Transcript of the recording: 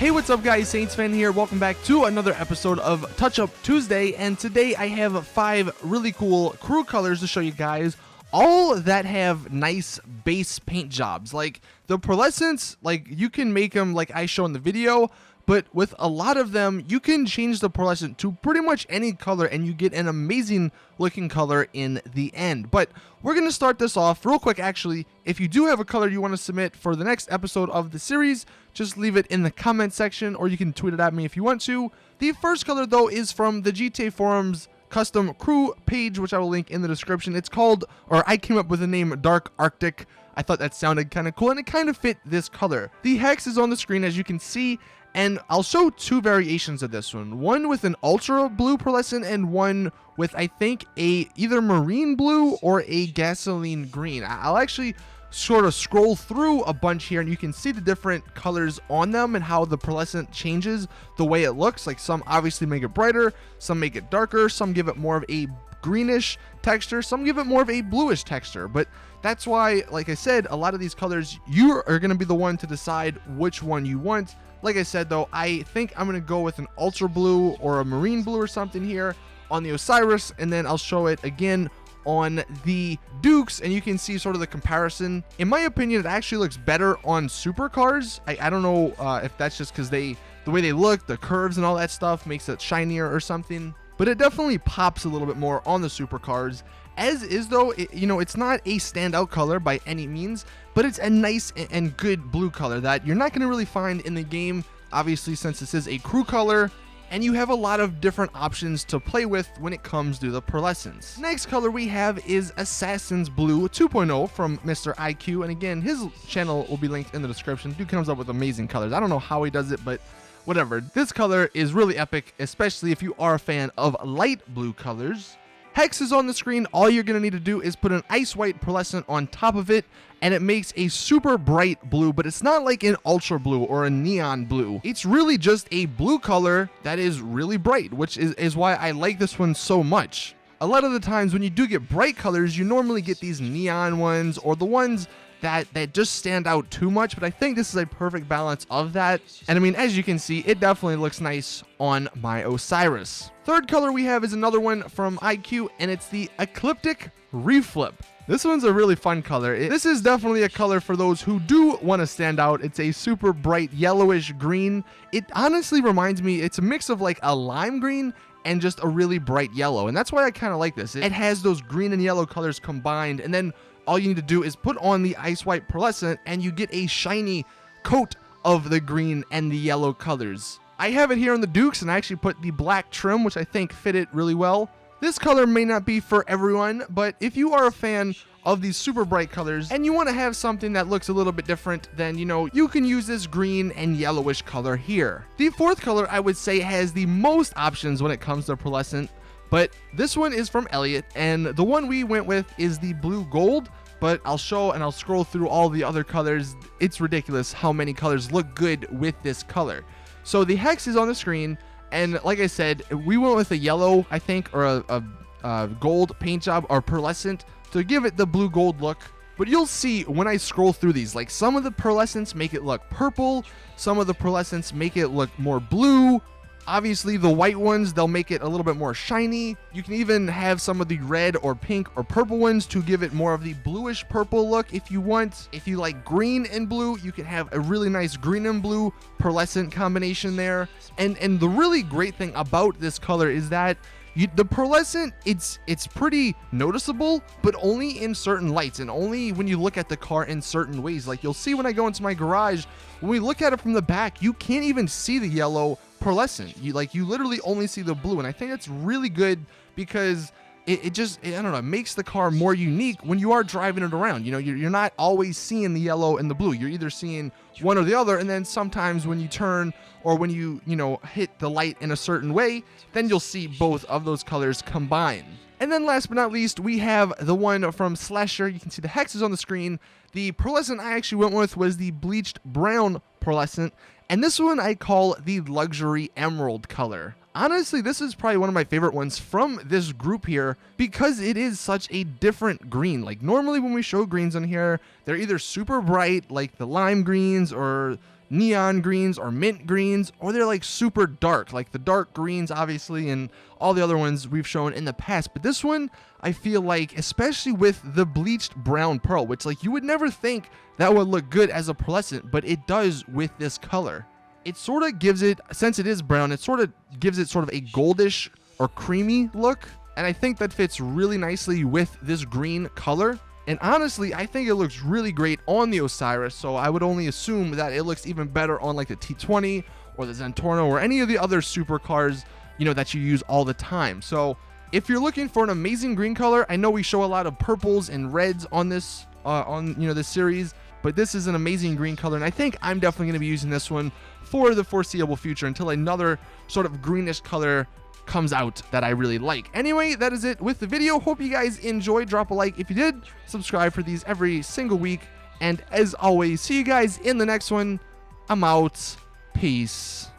Hey, what's up guys, Saintsfan here. Welcome back to another episode of Touch Up Tuesday, and today I have 5 really cool crew colors to show you guys, all that have nice base paint jobs. Like the pearlescents, like you can make them like I show in the video, but with a lot of them, you can change the pearlescent to pretty much any color and you get an amazing looking color in the end. But we're going to start this off real quick. Actually, if you do have a color you want to submit for the next episode of the series, just leave it in the comment section or you can tweet it at me if you want to. The first color though is from the GTA Forums custom crew page, which I will link in the description. It's called, or I came up with the name Dark Arctic. I thought that sounded kind of cool and it kind of fit this color. The hex is on the screen as you can see, and I'll show 2 variations of this one with an ultra blue pearlescent and one with I think a either marine blue or a gasoline green. I'll actually sort of scroll through a bunch here and you can see the different colors on them and how the pearlescent changes the way it looks. Like some obviously make it brighter, some make it darker, some give it more of a greenish texture, some give it more of a bluish texture. But that's why, like I said, a lot of these colors, you are going to be the one to decide which one you want. Like I said though, I think I'm going to go with an ultra blue or a marine blue or something here on the Osiris, and then I'll show it again on the Dukes, and you can see sort of the comparison. In my opinion, it actually looks better on supercars. I don't know if that's just because the way they look, the curves and all that stuff makes it shinier or something, but it definitely pops a little bit more on the supercars. As is though, it's not a standout color by any means, but it's a nice and good blue color that you're not going to really find in the game, obviously, since this is a crew color, and you have a lot of different options to play with when it comes to the pearlescents. Next color we have is Assassin's Blue 2.0 from Mr. Ikue, and again, his channel will be linked in the description. Dude comes up with amazing colors. I don't know how he does it, but whatever. This color is really epic, especially if you are a fan of light blue colors. Hex is on the screen. All you're going to need to do is put an ice white pearlescent on top of it, and it makes a super bright blue, but it's not like an ultra blue or a neon blue. It's really just a blue color that is really bright, which is why I like this one so much. A lot of the times when you do get bright colors, you normally get these neon ones or the ones that just stand out too much, but I think this is a perfect balance of that. And I mean, as you can see, it definitely looks nice on my Osiris. Third color we have is another one from Ikue, and it's the Ekliptiq Reef. This one's a really fun color. This is definitely a color for those who do want to stand out. It's a super bright yellowish green. It honestly reminds me, it's a mix of like a lime green and just a really bright yellow, and that's why I kind of like this. It has those green and yellow colors combined, and then all you need to do is put on the ice white pearlescent and you get a shiny coat of the green and the yellow colors. I have it here in the Dukes, and I actually put the black trim, which I think fit it really well. This color may not be for everyone, but if you are a fan of these super bright colors and you want to have something that looks a little bit different, then you can use this green and yellowish color here. The fourth color I would say has the most options when it comes to pearlescent, but this one is from Elliot, and the one we went with is the blue gold, but I'll show and I'll scroll through all the other colors. It's ridiculous how many colors look good with this color. So the hex is on the screen, and like I said, we went with a yellow, I think, or a gold paint job or pearlescent to give it the blue gold look. But you'll see when I scroll through these, like some of the pearlescents make it look purple, some of the pearlescents make it look more blue. Obviously, the white ones, they'll make it a little bit more shiny. You can even have some of the red or pink or purple ones to give it more of the bluish purple look if you want. If you like green and blue, you can have a really nice green and blue pearlescent combination there. And the really great thing about this color is that the pearlescent, it's pretty noticeable, but only in certain lights and only when you look at the car in certain ways. Like you'll see when I go into my garage, when we look at it from the back, you can't even see the yellow pearlescent. You literally only see the blue, and I think that's really good because it I don't know, it makes the car more unique when you are driving it around. You're not always seeing the yellow and the blue. You're either seeing one or the other, and then sometimes when you turn or when you hit the light in a certain way, then you'll see both of those colors combined. And then last but not least, we have the one from Slasher. You can see the hexes on the screen. The pearlescent I actually went with was the bleached brown pearlescent, and this one I call the luxury emerald color. Honestly, this is probably one of my favorite ones from this group here because it is such a different green. Like normally when we show greens on here, they're either super bright like the lime greens or neon greens or mint greens, or they're like super dark, like the dark greens obviously and all the other ones we've shown in the past. But this one, I feel like, especially with the bleached brown pearl, which like you would never think that would look good as a pearlescent, but it does with this color. It sort of gives it, since it is brown, it sort of gives it sort of a goldish or creamy look, and I think that fits really nicely with this green color. And honestly, I think it looks really great on the Osiris, so I would only assume that it looks even better on like the T20 or the Zentorno or any of the other supercars, you know, that you use all the time. So if you're looking for an amazing green color, I know we show a lot of purples and reds on this, this series, but this is an amazing green color, and I think I'm definitely going to be using this one for the foreseeable future until another sort of greenish color comes out that I really like. Anyway, that is it with the video. Hope you guys enjoyed. Drop a like if you did. Subscribe for these every single week. And as always, see you guys in the next one. I'm out. Peace.